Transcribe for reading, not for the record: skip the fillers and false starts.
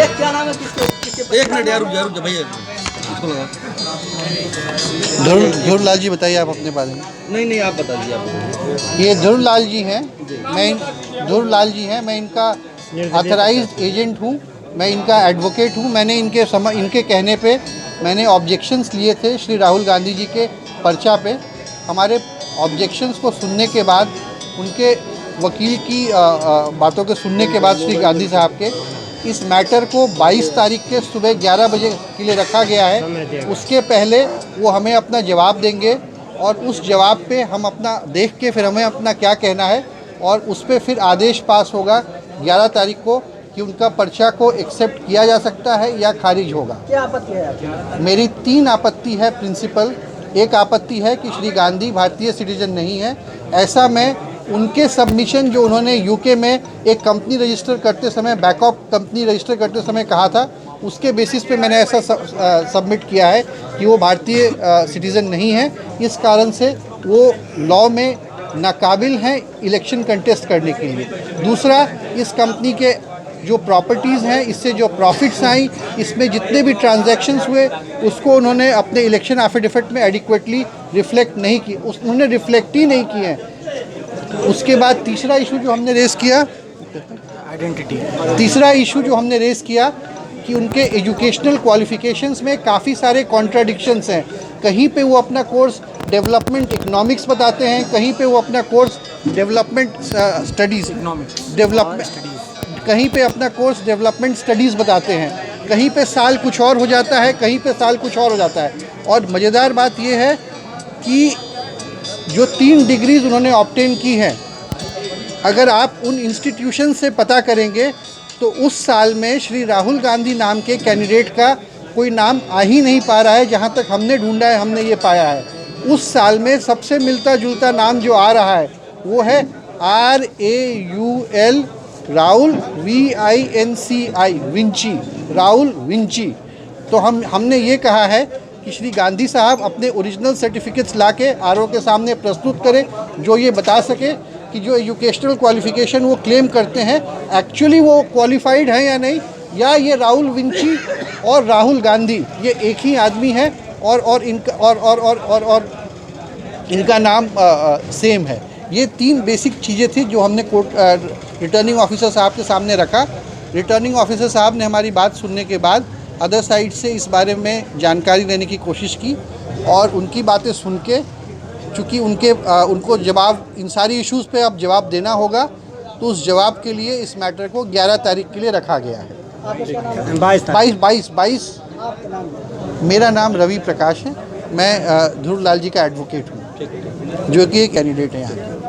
क्या नाम है किसके? एक मिनट यार, रुक जा भैया, इसको लगा। ध्रुव लाल जी, बताइए आप अपने बारे में। नहीं आप बता दीजिए आप। ये ध्रुव लाल जी हैं, मैं इनका ऑथराइज्ड एजेंट हूँ, मैं इनका एडवोकेट हूँ। मैंने इनके कहने पे मैंने ऑब्जेक्शंस लिए थे श्री राहुल गांधी जी के पर्चा पे। हमारे ऑब्जेक्शंस को सुनने के बाद, उनके वकील की बातों को सुनने के बाद श्री गांधी साहब के, इस मैटर को 22 तारीख के सुबह 11 बजे के लिए रखा गया है। उसके पहले वो हमें अपना जवाब देंगे और उस जवाब पे हम अपना देख के फिर हमें अपना क्या कहना है और उस पर फिर आदेश पास होगा 11 तारीख को कि उनका पर्चा को एक्सेप्ट किया जा सकता है या खारिज होगा। क्या आपत्ति है आपकी? मेरी 3 आपत्ति है प्रिंसिपल। एक आपत्ति है कि श्री गांधी भारतीय सिटीजन नहीं है। ऐसा मैं उनके सबमिशन जो उन्होंने यूके में एक कंपनी रजिस्टर करते समय, बैकअप कंपनी रजिस्टर करते समय कहा था, उसके बेसिस पे मैंने ऐसा सबमिट किया है कि वो भारतीय सिटीज़न नहीं है। इस कारण से वो लॉ में नाकाबिल हैं इलेक्शन कंटेस्ट करने के लिए। दूसरा, इस कंपनी के जो प्रॉपर्टीज़ हैं, इससे जो प्रॉफिट्स आई, इसमें जितने भी ट्रांजैक्शंस हुए, उसको उन्होंने अपने इलेक्शन एफिडेविट में एडिक्वेटली रिफ्लेक्ट नहीं की, उन्होंने रिफ्लेक्ट ही नहीं किए हैं। उसके बाद तीसरा इशू जो हमने रेज़ किया, कि उनके एजुकेशनल क्वालिफ़िकेशंस में काफ़ी सारे कॉन्ट्राडिक्शंस हैं। कहीं पे वो अपना कोर्स डेवलपमेंट इकोनॉमिक्स बताते हैं, कहीं पे वो अपना कोर्स कहीं पे अपना कोर्स डेवलपमेंट स्टडीज़ बताते हैं, कहीं पे साल कुछ और हो जाता है, कहीं पे साल कुछ और हो जाता है। और मज़ेदार बात ये है कि जो 3 डिग्रीज़ उन्होंने ऑब्टेन की हैं, अगर आप उन इंस्टीट्यूशन से पता करेंगे तो उस साल में श्री राहुल गांधी नाम के कैंडिडेट का कोई नाम आ ही नहीं पा रहा है। जहाँ तक हमने ढूंढा है, हमने ये पाया है, उस साल में सबसे मिलता जुलता नाम जो आ रहा है वो है RAUL, Rahul VINCI, Vinci, Rahul Vinci. तो हमने ये कहा है कि श्री गांधी साहब अपने ओरिजिनल सर्टिफिकेट्स लाके आरओ के सामने प्रस्तुत करें, जो ये बता सके कि जो एजुकेशनल क्वालिफ़िकेशन वो क्लेम करते हैं एक्चुअली वो क्वालिफाइड हैं या नहीं, या ये राहुल विंची और राहुल गांधी ये एक ही आदमी है और इनका नाम सेम है। ये 3 बेसिक चीज़ें थी जो हमने कोर्ट रिटर्निंग ऑफिसर साहब के सामने रखा। रिटर्निंग ऑफिसर साहब ने हमारी बात सुनने के बाद अदर साइड से इस बारे में जानकारी लेने की कोशिश की और उनकी बातें सुन के, चूँकि उनको जवाब इन सारी इश्यूज़ पे अब जवाब देना होगा, तो उस जवाब के लिए इस मैटर को 11 तारीख के लिए रखा गया है। 22। मेरा नाम रवि प्रकाश है, मैं ध्रुव लाल जी का एडवोकेट हूँ, जो कि कैंडिडेट है यहाँ के।